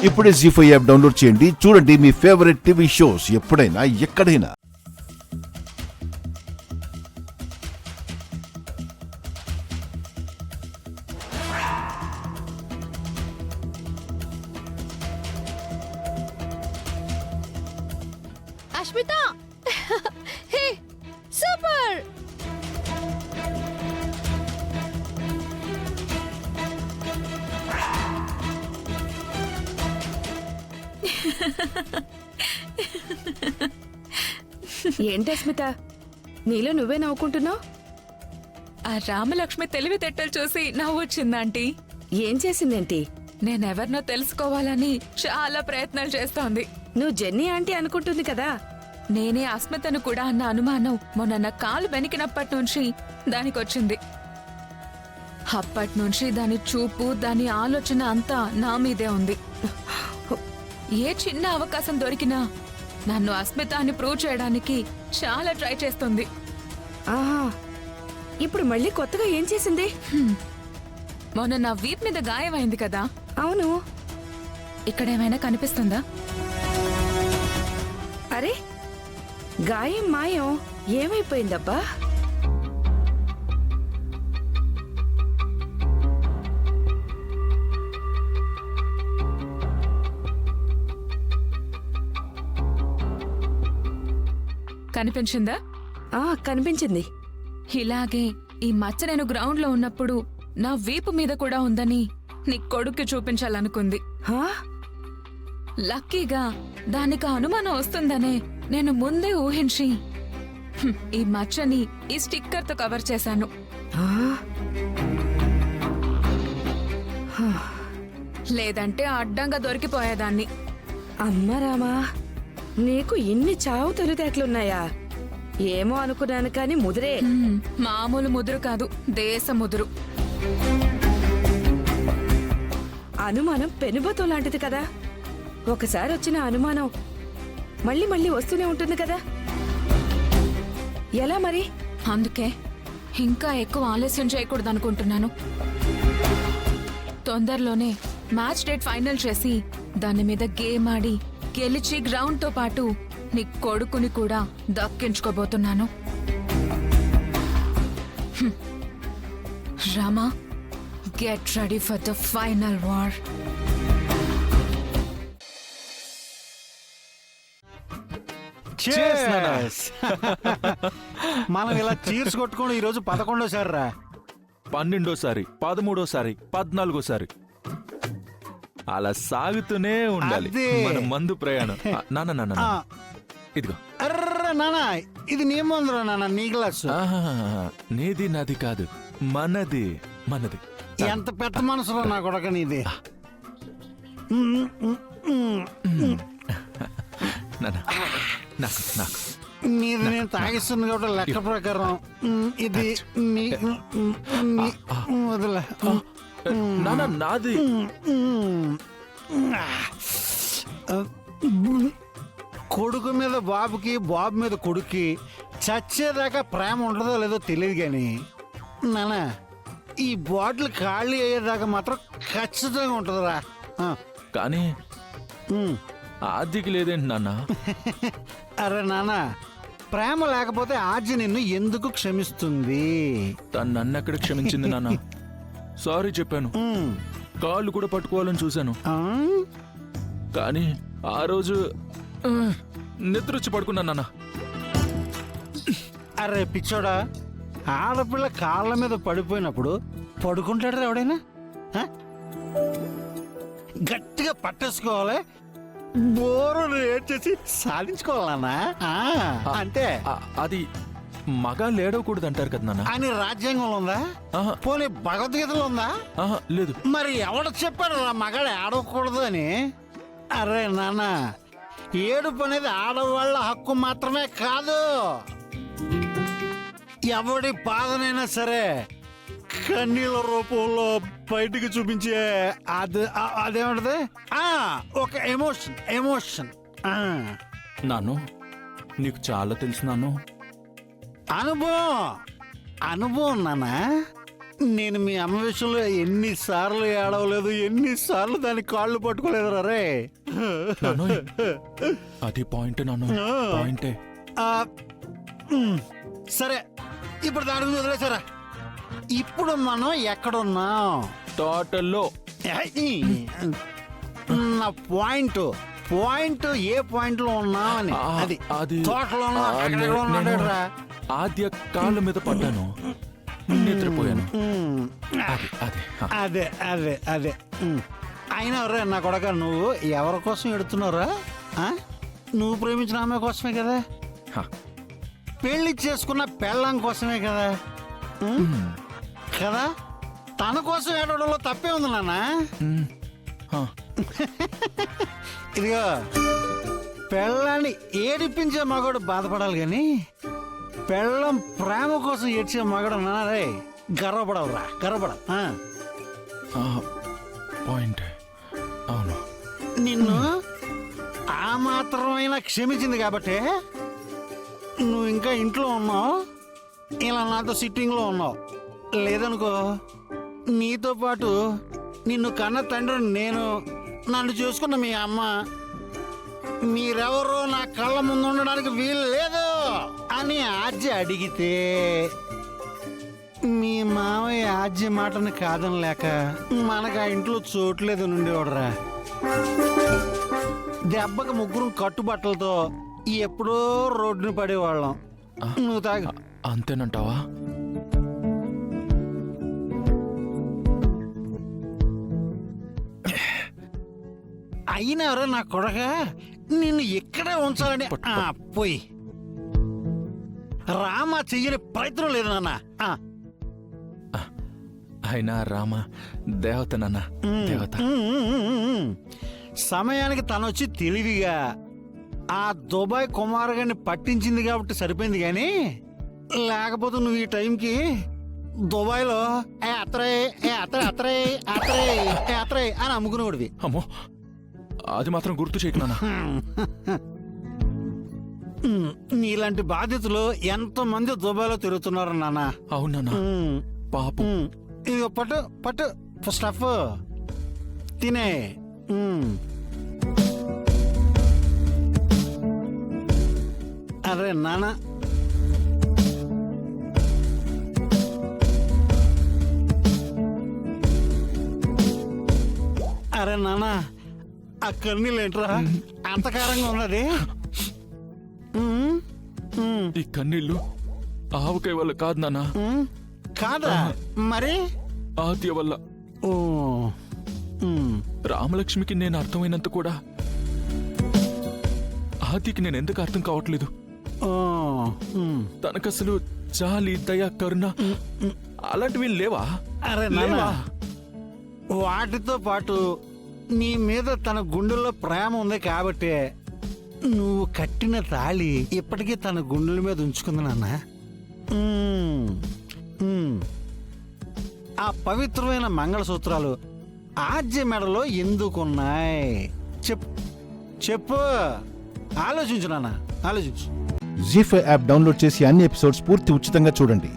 ఇప్పుడే జీ5 app download చేయండి. చూడండి మీ ఫేవరెట్ టీవీ షోస్ ఎప్పుడైనా ఎక్కడైనా. అష్మిత హే సూపర్. ఏంటి అస్మిత, నీలో నువ్వే నవ్వుకుంటున్నావు? ఆ రామలక్ష్మి తెలివితేటలు చూసి నవ్వు వచ్చిందాంటీ. ఏం చేసిందేంటి? నేనెవరినో తెలుసుకోవాలని చాలా ప్రయత్నాలు చేస్తోంది. నువ్వు జెన్నీ ఆంటీ అనుకుంటుంది కదా. నేనే అస్మితను కూడా అన్న అనుమానం మొన్న నా కాలు బెనికినప్పటి నుంచి దానికొచ్చింది. అప్పటి నుంచి దాని చూపు, దాని ఆలోచన అంతా నా మీదే ఉంది. ఏ చిన్న అవకాశం దొరికినా నన్ను అస్మిత అని ప్రూవ్ చేయడానికి చాలా ట్రై చేస్తుంది. ఆహా, ఇప్పుడు మళ్ళీ కొత్తగా ఏం చేసింది? మొన్న నా వీప్ మీద గాయమైంది కదా. అవును. ఇక్కడేమైనా కనిపిస్తుందా? అరే, గాయం మాయం ఏమైపోయిందబ్బా? కనిపించిందా? కనిపించింది. ఇలాగే ఈ మచ్చ నేను గ్రౌండ్ లో ఉన్నప్పుడు నా వీపు మీద కూడా ఉందని నీ కొడుక్కి చూపించాలనుకుంది. హా? లక్కీగా దానికి అనుమానం వస్తుందనే నేను ముందే ఊహించి ఈ మచ్చని ఈ స్టిక్కర్ తో కవర్ చేశాను. ఆ? లేదంటే అడ్డంగా దొరికిపోయేదాన్ని. అమ్మ రామా, నీకు ఇన్ని చావు తెలివితేటలున్నాయా? ఏమో అనుకున్నాను కాని ముదిరే. మామూలు ముదురు కాదు, దేశ ముదురు. అనుమానం పెనుబతో లాంటిది కదా. ఒకసారి వచ్చిన అనుమానం మళ్ళీ మళ్ళీ వస్తూనే ఉంటుంది కదా. ఎలా మరి? అందుకే ఇంకా ఎక్కువ ఆలస్యం చేయకూడదు అనుకుంటున్నాను. తొందరలోనే మ్యాచ్ డేట్ ఫైనల్ చేసి దాని మీద గేమ్ ఆడి గెలిచి గ్రౌండ్ తో పాటు నీ కొడుకుని కూడా దక్కించుకోబోతున్నాను. Rama, get ready for the final war. మనం ఇలా చీర్స్ కొట్టుకోవడం ఈరోజు 11వ రా. 12వ, 13వ, 14వ. అలా సాగుతూనే ఉండాలి అదే. మన మందు ప్రయాణం. నాన్న ఇదిగో. అర్ర నాన్న, ఇది నీ ముందురా నాన్న, నీ గ్లాసు. నీది నాది కాదు, మనది. ఎంత పెద్ద మనసులో నా కొడక నీది. నాన్న, నాకు నీది నేను తాగిస్తుంది కాబట్టి లెక్క ప్రకారం ఇది వదిలే. నాన్న, నాది. కొడుకు మీద బాబుకి, బాబు మీద కొడుక్కి చచ్చేదాకా ప్రేమ ఉంటుందో లేదో తెలియదు కానీ నాన్న, ఈ బాటిల్ ఖాళీ అయ్యేదాకా మాత్రం ఖచ్చితంగా ఉంటుందిరా. కానీ ఆదికి లేదేంటి నాన్న? అరే నాన్న, ప్రేమ లేకపోతే ఆర్జి నిన్ను ఎందుకు క్షమిస్తుంది? తను నన్ను ఎక్కడ క్షమించింది నాన్న? సారీ చెప్పాను, కాళ్ళు కూడా పట్టుకోవాలని చూశాను. కానీ ఆ రోజు నిద్రొచ్చి పడుకున్నాను నాన్న. అరే పిచ్చోడా, ఆడపిల్ల కాళ్ళ మీద పడిపోయినప్పుడు పడుకుంటాడు ఎవడైనా? గట్టిగా పట్టేసుకోవాలి, బోరు ఏడ్చేసి సాధించుకోవాలన్నా. అంతే. అది మగాళ్ళు ఏడవకూడదు అంటారు కదా నాన్న. అని రాజ్యాంగంలో ఉందా? పోనీ భగవద్గీతలో ఉందా? లేదు. మరి ఎవడు చెప్పాడు రా మగాడు ఆడకూడదు అని? అరే నాన్న, ఏడుపు అనేది ఆడవాళ్ళ హక్కు మాత్రమే కాదు. ఎవడి బాధనైనా సరే కన్నీళ్ళ రూపంలో బయటికి చూపించే అదేమంటది, ఒక ఎమోషన్. నాను, నీకు చాలా తెలుసు నాను. అనుభవం నాన్న. నేను మీ అమ్మ విషయంలో ఎన్నిసార్లు ఏడవలేదు, ఎన్నిసార్లు దాని కాళ్ళు పట్టుకోలేదు రే. నాన్నోయ్, అది పాయింట్ నాన్న, పాయింటే. ఆ, సరే ఇప్పుడు దాని గురించి వదిలేసారా. ఇప్పుడు మనం ఎక్కడున్నాం? టోటల్లో నా పాయింట్ ఏ పాయింట్ లో ఉన్నామని. అది అది తోటలో నేను ఆద్య కాళ్ళ మీద పడ్డాను, నిద్రపోయాను. అది అదే అదే అదే అయినా రే నా కొడక, నువ్వు ఎవరి కోసం ఎడుతున్నావురా? నువ్వు ప్రేమించిన ఆమె కోసమే కదా, పెళ్లి చేసుకున్న పెళ్ళాం కోసమే కదా. కదా, తన కోసం ఏడవడంలో తప్పే ఉంది నాన్న. ఇదిగో, పెళ్ళాన్ని ఏడిపించే మగవాడు బాధపడాలి కానీ పెళ్ళం ప్రేమ కోసం ఏడ్చే మగడు నారే గర్వపడవురా, గర్వపడవు. పాయింట్. అవును, నిన్ను ఆ మాత్రమైనా క్షమించింది కాబట్టి నువ్వు ఇంకా ఇంట్లో ఉన్నావు, ఇలా నాతో సిట్టింగ్లో ఉన్నావు. లేదనుకో, నీతో పాటు నిన్ను కన్న తండ్రి నేను, నన్ను చూసుకున్న మీ అమ్మ, మీరెవరో నా కళ్ళ ముందు ఉండడానికి వీలు లేదు అని ఆజ్య అడిగితే మీ మామయ్య ఆజ్య మాటని కాదనలేక మనకు ఆ ఇంట్లో చోట్లేదు నుండేవాడురా. దెబ్బకి ముగ్గురు కట్టుబట్టలతో ఎప్పుడో రోడ్డుని పడేవాళ్ళం. నువ్వు తాగు. అంతేనంటావా? అయినా నా కొడక, నిన్ను ఇక్కడే ఉంచాలని పోయి రామ చెయ్యని ప్రయత్నం లేదు నాన్న. అయినా రామ దేవత నాన్న, దేవత. సమయానికి తనొచ్చి తెలివిగా ఆ దుబాయ్ కుమారుగాన్ని పట్టించింది కాబట్టి సరిపోయింది కానీ, లేకపోతే నువ్వు ఈ టైంకి దుబాయ్లో అత్రే అని అమ్ముకునేవాడివి. అమ్మో, అది మాత్రం గుర్తు చేయకు నాన్న. నీలాంటి బాధితులు ఎంతమంది దుబాయ్లో తిరుగుతున్నారు నాన్న. అవునా పాపం. ఇది పట్టు పట్టు స్టఫ్ తినే. అరే నాన్న, అరే నాన్న, ఆ కన్నీళ్ళేంట్రా అంతకారంగా ఉన్నది? ఈ కన్నీళ్ళు ఆవకాయ వల్ల కాదు నాన్న. కాదా మరి? ఆద్య వల్ల. ఓ, రామలక్ష్మికి నేను అర్థమైనంత కూడా ఆద్యకి నేను ఎందుకు అర్థం కావట్లేదు. తనకసలు జాలి, దయ, కరుణ అలాంటివి లేవా? అరే నాన్న, వాటితో పాటు నీ మీద తన గుండెల్లో ప్రేమ ఉంది కాబట్టి నువ్వు కట్టిన తాళి ఇప్పటికీ తన గుండెల మీద ఉంచుకుంది నాన్న. ఆ పవిత్రమైన మంగళసూత్రాలు ఆద్య మెడలో ఎందుకున్నాయి చెప్పు, చెప్పు. ఆలోచించు నాన్న, ఆలోచించు. జీ5 యాప్ డౌన్లోడ్ చేసి అన్ని ఎపిసోడ్స్ పూర్తి ఉచితంగా చూడండి.